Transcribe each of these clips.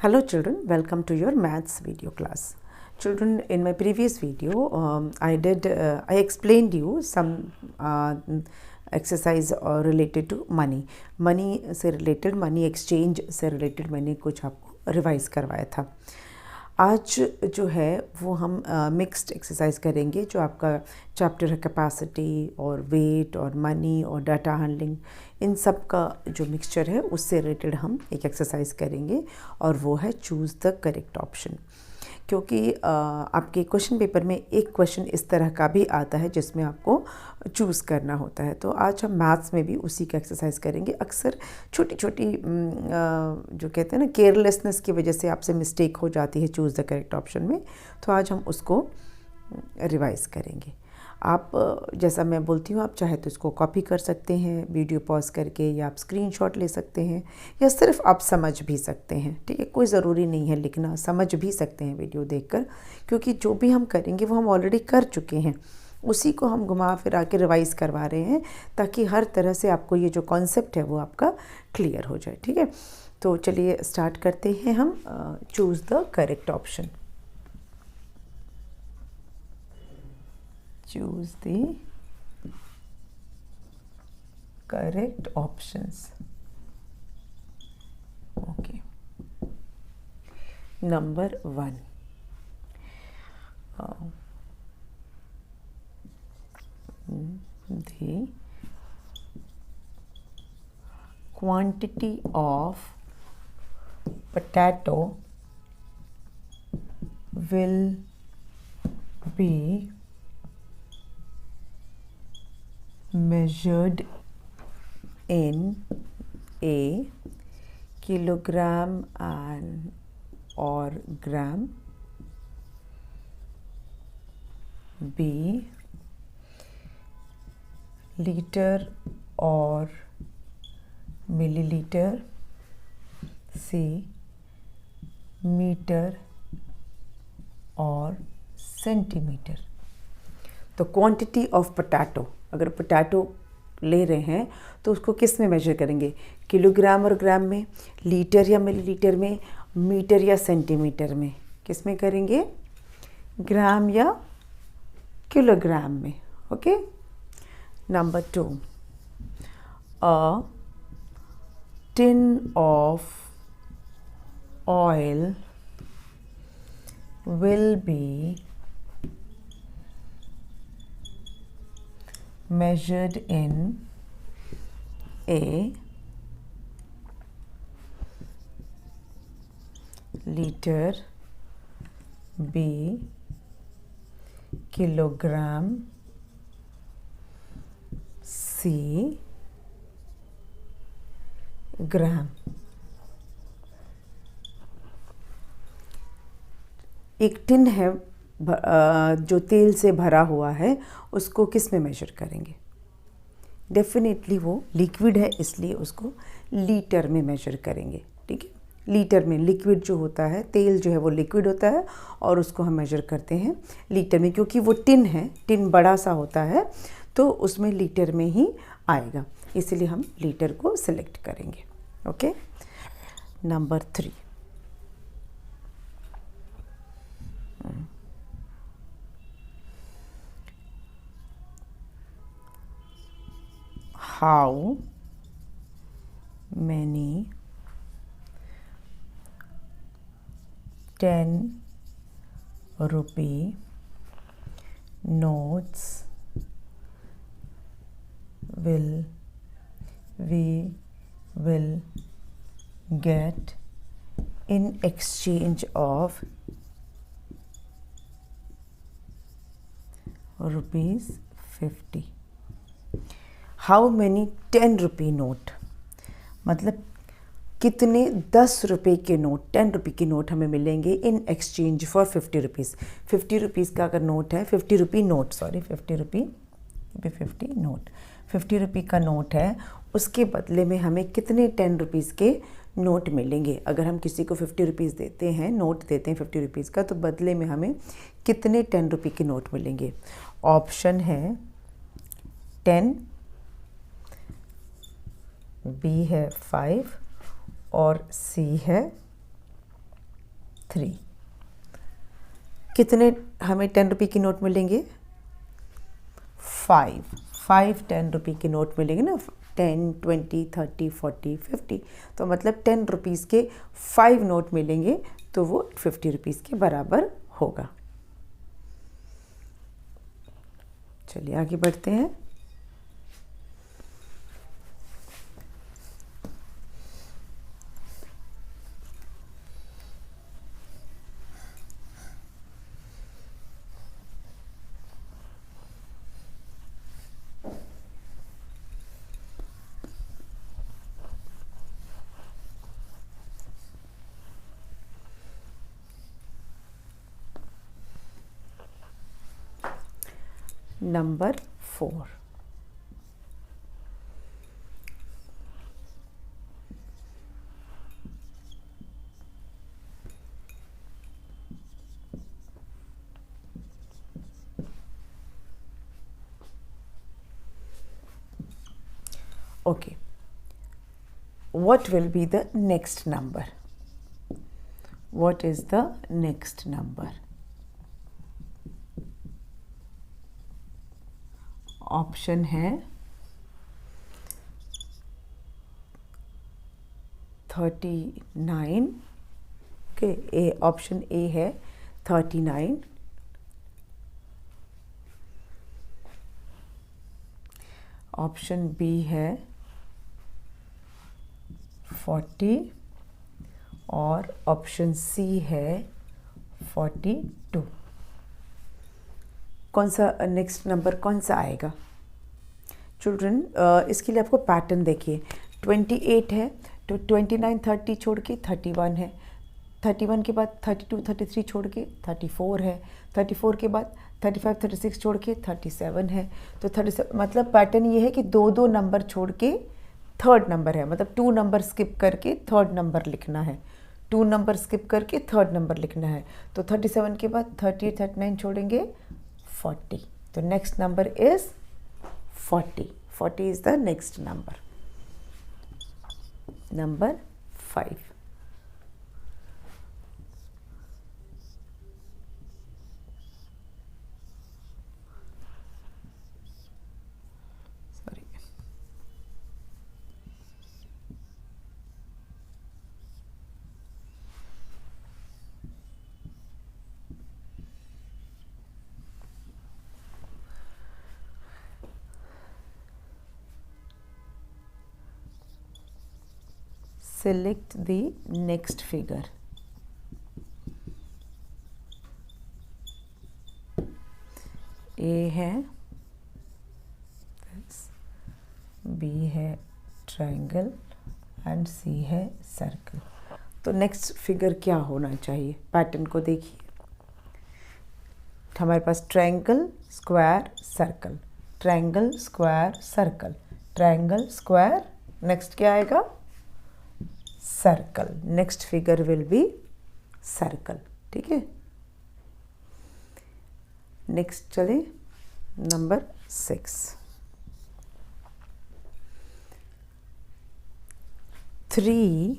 Hello children, welcome to your maths video class. Children, in my previous video, I explained you some exercise related to money. Money से related, money exchange से related मैंने कुछ आपको revise करवाया था. आज जो है वो हम मिक्स्ड एक्सरसाइज करेंगे. जो आपका चैप्टर है कैपेसिटी और वेट और मनी और डाटा हैंडलिंग, इन सब का जो मिक्सचर है उससे रिलेटेड हम एक एक्सरसाइज करेंगे और वो है चूज़ द करेक्ट ऑप्शन. क्योंकि आपके क्वेश्चन पेपर में एक क्वेश्चन इस तरह का भी आता है जिसमें आपको चूज़ करना होता है. तो आज हम मैथ्स में भी उसी का एक्सरसाइज करेंगे. अक्सर छोटी छोटी जो कहते हैं ना केयरलेसनेस की वजह से आपसे मिस्टेक हो जाती है चूज़ द करेक्ट ऑप्शन में. तो आज हम उसको रिवाइज़ करेंगे. आप जैसा मैं बोलती हूँ, आप चाहे तो इसको कॉपी कर सकते हैं वीडियो पॉज करके, या आप स्क्रीनशॉट ले सकते हैं, या सिर्फ आप समझ भी सकते हैं. ठीक है, कोई ज़रूरी नहीं है लिखना, समझ भी सकते हैं वीडियो देखकर, क्योंकि जो भी हम करेंगे वो हम ऑलरेडी कर चुके हैं. उसी को हम घुमा फिरा के रिवाइज़ करवा रहे हैं ताकि हर तरह से आपको ये जो कॉन्सेप्ट है वो आपका क्लियर हो जाए. ठीक है, तो चलिए स्टार्ट करते हैं हम. Choose the correct option. Choose the correct options. Okay. Number 1. The quantity of potato will be measured in A, kilogram and or gram, B, liter or milliliter, C, meter और सेंटीमीटर. तो quantity of potato, अगर potato ले रहे हैं तो उसको किस में मेजर करेंगे? किलोग्राम और ग्राम में, लीटर या मिलीलीटर में, मीटर या सेंटीमीटर में. किस में करेंगे? ग्राम या किलोग्राम में. Okay. Number 2. A tin of oil will be measured in A, liter, B, kilogram, C, ग्राम. एक टिन है जो तेल से भरा हुआ है, उसको किस में मेजर करेंगे? डेफिनेटली वो लिक्विड है, इसलिए उसको लीटर में मेजर करेंगे. ठीक है, लीटर में. लिक्विड जो होता है, तेल जो है वो लिक्विड होता है और उसको हम मेजर करते हैं लीटर में. क्योंकि वो टिन है, टिन बड़ा सा होता है तो उसमें लीटर में ही आएगा, इसलिए हम लीटर को सिलेक्ट करेंगे. Okay. Number 3. How many 10 rupee notes we will get in exchange of ₹50? How many 10 rupee note, मतलब कितने 10 रुपये के नोट, 10 रुपये के नोट हमें मिलेंगे in exchange for 50 rupees. 50 rupees का अगर नोट है, 50 रुपी नोट, सॉरी 50 रुपी 50 नोट, 50 रुपये का नोट है, उसके बदले में हमें कितने 10 रुपीज़ के नोट मिलेंगे? अगर हम किसी को 50 रुपीज़ देते हैं, नोट देते हैं 50 रुपीज़ का, तो बदले में हमें कितने 10 रुपये के नोट मिलेंगे? ऑप्शन है 10, बी है 5 और सी है 3। कितने हमें 10 रुपये की नोट मिलेंगे? 5 10 रुपये के नोट मिलेंगे ना, 10 20 30 40 50। तो मतलब 10 रुपीज़ के 5 नोट मिलेंगे, तो वो 50 रुपीज़ के बराबर होगा। चलिए आगे बढ़ते हैं। Number 4। Okay, what will be the next number? What is the next number? Option है 39। ओके, ए ऑप्शन ए है 39, ऑप्शन बी है 40 और ऑप्शन सी है 42। कौन सा नेक्स्ट नंबर कौन सा आएगा चिल्ड्रन? इसके लिए आपको पैटर्न देखिए। 28 है तो 29 30 छोड़ के 31 है, 31 के बाद 32 33 छोड़ के 34 है, 34 के बाद 35 36 छोड़ के 37 है। तो 37 मतलब पैटर्न ये है कि दो दो नंबर छोड़ के थर्ड नंबर है, मतलब 2 नंबर स्किप करके थर्ड नंबर लिखना है, 2 नंबर स्किप करके थर्ड नंबर लिखना है। तो 37 के बाद 38 39 छोड़ेंगे 40। तो next number is 40। 40 is the next number. Number 5. Sorry. Select the next figure. A है, B है ट्रायंगल एंड C है सर्कल। तो नेक्स्ट फिगर क्या होना चाहिए? पैटर्न को देखिए। हमारे पास triangle square circle, triangle square circle, triangle square, next क्या आएगा? Circle. Next figure will be circle. ठीक है, नेक्स्ट चले नंबर 6। 3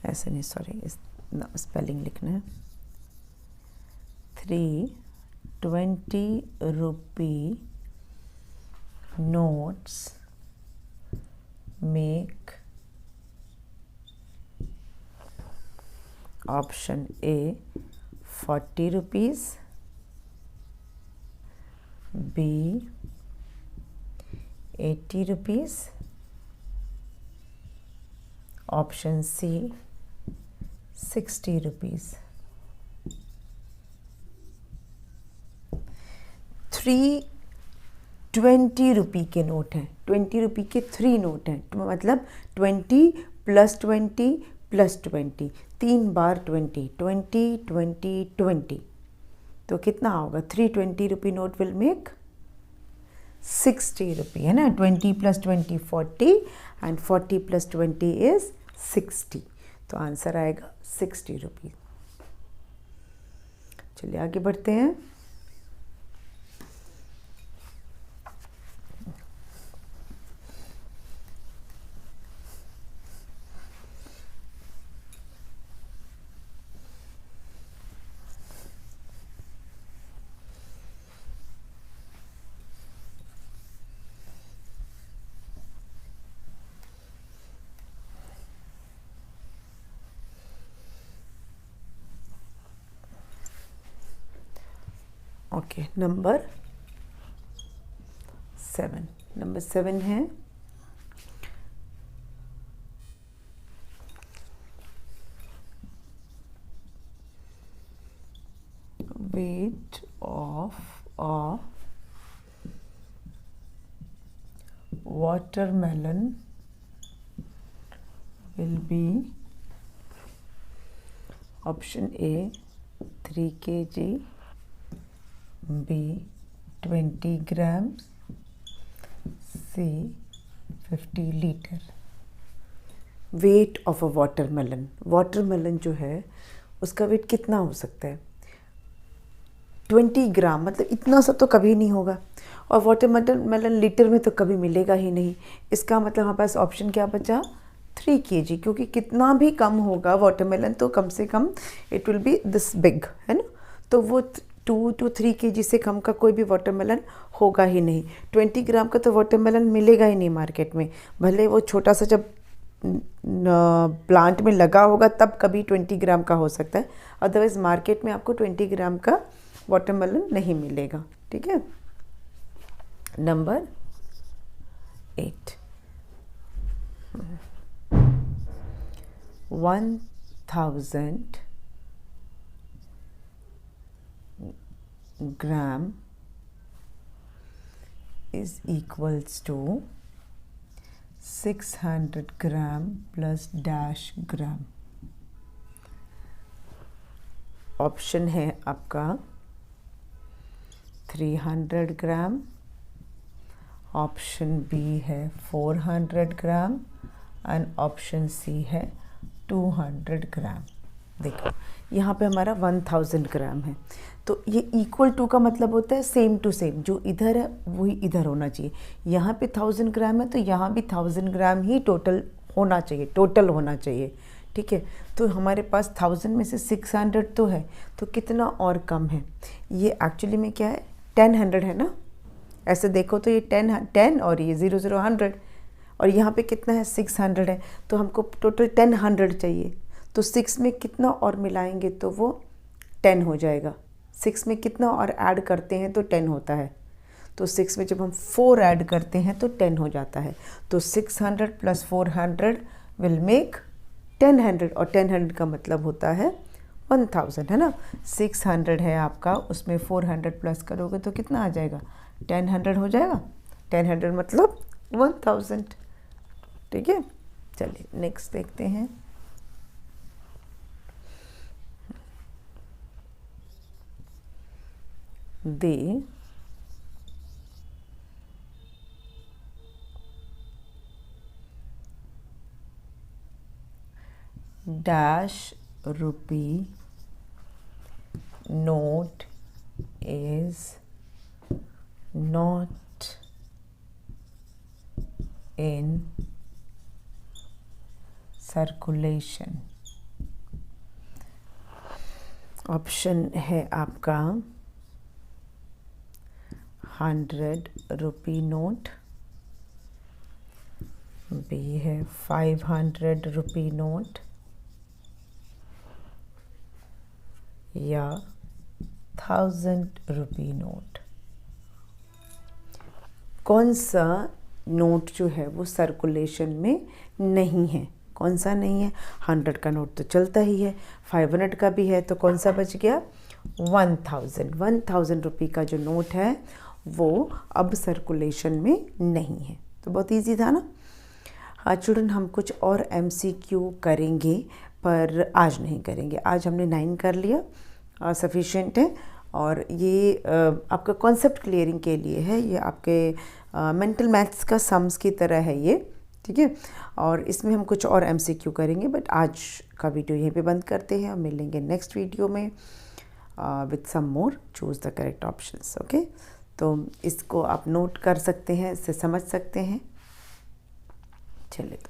ऐसे नहीं, सॉरी, स्पेलिंग लिखना है। 3 20 rupee notes make option A 40 rupees, B 80 rupees, option C 60 rupees. 3 20 रुपये के नोट हैं, 20 रुपये के 3 नोट हैं, मतलब 20 + 20 + 20, 3 बार 20 20 20 20। तो कितना होगा? 320 रुपये नोट विल मेक 60 रुपये, है ना। 20 + 20 40 एंड 40 + 20 इज 60। तो आंसर आएगा 60 रुपये। चलिए आगे बढ़ते हैं। ओके, नंबर 7 है weight of a watermelon will be option A 3 kg, B 20 grams, C 50 liter। Weight of a watermelon, watermelon जो है उसका वेट कितना हो सकता है? 20 ग्राम, मतलब इतना सा तो कभी नहीं होगा, और वाटरमेलन लीटर में तो कभी मिलेगा ही नहीं। इसका मतलब हमारे पास ऑप्शन क्या बचा? 3 kg, क्योंकि कितना भी कम होगा वाटरमेलन तो कम से कम it will be this big, है ना। तो वो 2 to 3 kg से कम का कोई भी वाटरमेलन होगा ही नहीं। 20 ग्राम का तो वाटरमेलन मिलेगा ही नहीं मार्केट में, भले वो छोटा सा जब प्लांट में लगा होगा तब कभी 20 ग्राम का हो सकता है, अदरवाइज मार्केट में आपको 20 ग्राम का वाटरमेलन नहीं मिलेगा। ठीक है, number 8 1000 gram is equals to 600 gram plus dash gram। Option है आपका 300 ग्राम, ऑप्शन बी है 400 ग्राम एंड ऑप्शन सी है 200 ग्राम। देखो यहाँ पे हमारा 1000 ग्राम है, तो ये इक्वल टू का मतलब होता है सेम टू सेम, जो इधर है वही इधर होना चाहिए। यहाँ पे 1000 ग्राम है तो यहाँ भी 1000 ग्राम ही टोटल होना चाहिए। ठीक है, तो हमारे पास 1000 में से 600 तो है, तो कितना और कम है? ये एक्चुअली में क्या है? 10 है ना, ऐसे देखो तो ये 10 और ये 0 0 100, और यहाँ पे कितना है? 600 है, तो हमको टोटल 10 चाहिए। तो 6 में कितना और मिलाएंगे तो वो 10 हो जाएगा। 6 में कितना और ऐड करते हैं तो 10 होता है, तो 6 में जब हम 4 ऐड करते हैं तो 10 हो जाता है। तो 600 + 400 विल मेक 1000, और 1000 का मतलब होता है 1000, है ना। 600 है आपका, उसमें 400 प्लस करोगे तो कितना आ जाएगा? 1000 हो जाएगा। 1000 मतलब 1000। ठीक है, चलिए नेक्स्ट देखते हैं। दे dash rupee note is not in circulation। Option है आपका 100 रुपी नोट, बी है 500 रुपी नोट, या 1000 रुपी नोट। कौन सा नोट जो है वो सर्कुलेशन में नहीं है? कौन सा नहीं है? 100 का नोट तो चलता ही है, 500 का भी है, तो कौन सा बच गया? 1000 रुपये का जो नोट है वो अब सर्कुलेशन में नहीं है। तो बहुत इजी था ना। हाँ चिल्ड्रन, हम कुछ और MCQ करेंगे पर आज नहीं करेंगे। आज हमने 9 कर लिया, सफिशिएंट है। और ये आपका कॉन्सेप्ट क्लियरिंग के लिए है, ये आपके मेंटल मैथ्स का सम्स की तरह है ये। ठीक है, और इसमें हम कुछ और MCQ करेंगे, बट आज का वीडियो यहीं पे बंद करते हैं और मिलेंगे नेक्स्ट वीडियो में with some more choose the correct options. Okay, तो इसको आप नोट कर सकते हैं, इससे समझ सकते हैं। चलिए।